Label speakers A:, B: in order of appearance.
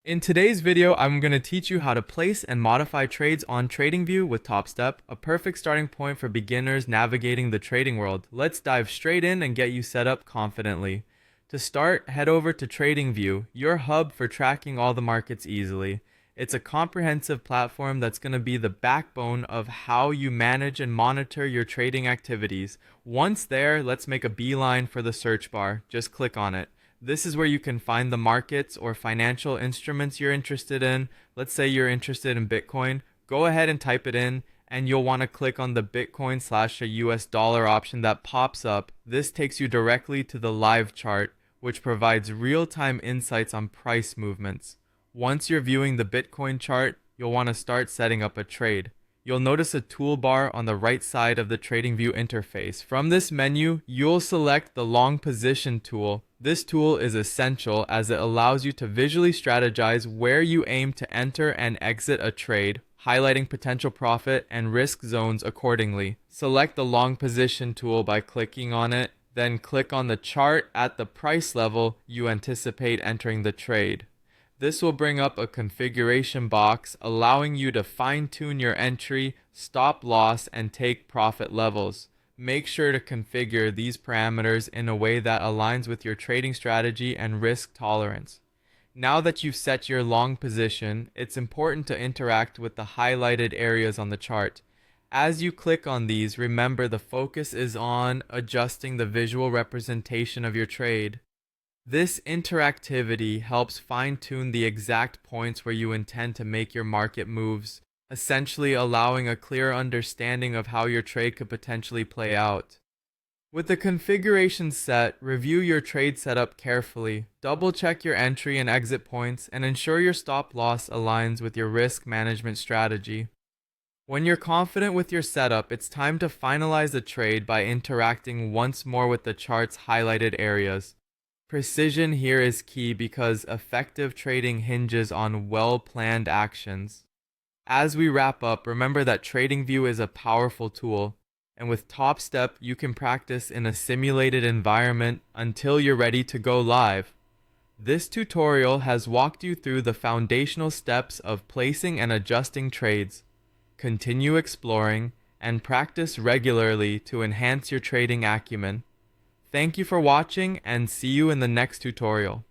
A: In today's video, I'm going to teach you how to place and modify trades on TradingView with Topstep, a perfect starting point for beginners navigating the trading world. Let's dive straight in and get you set up confidently. To start, head over to TradingView, your hub for tracking all the markets easily. It's a comprehensive platform that's going to be the backbone of how you manage and monitor your trading activities. Once there, let's make a beeline for the search bar. Just click on it. This is where you can find the markets or financial instruments you're interested in. Let's say you're interested in Bitcoin. Go ahead and type it in, and you'll want to click on the Bitcoin slash a US dollar option that pops up. This takes you directly to the live chart, which provides real-time insights on price movements. Once you're viewing the Bitcoin chart, you'll want to start setting up a trade. You'll notice a toolbar on the right side of the TradingView interface. From this menu, you'll select the long position tool. This tool is essential as it allows you to visually strategize where you aim to enter and exit a trade, highlighting potential profit and risk zones accordingly. Select the long position tool by clicking on it, then click on the chart at the price level you anticipate entering the trade. This will bring up a configuration box allowing you to fine-tune your entry, stop loss, and take profit levels. Make sure to configure these parameters in a way that aligns with your trading strategy and risk tolerance. Now that you've set your long position, it's important to interact with the highlighted areas on the chart. As you click on these, remember the focus is on adjusting the visual representation of your trade. This interactivity helps fine-tune the exact points where you intend to make your market moves, essentially allowing a clear understanding of how your trade could potentially play out. With the configuration set, review your trade setup carefully, double-check your entry and exit points, and ensure your stop-loss aligns with your risk management strategy. When you're confident with your setup, it's time to finalize the trade by interacting once more with the chart's highlighted areas. Precision here is key because effective trading hinges on well-planned actions. As we wrap up, remember that TradingView is a powerful tool, and with Topstep, you can practice in a simulated environment until you're ready to go live. This tutorial has walked you through the foundational steps of placing and adjusting trades. Continue exploring and practice regularly to enhance your trading acumen. Thank you for watching and see you in the next tutorial.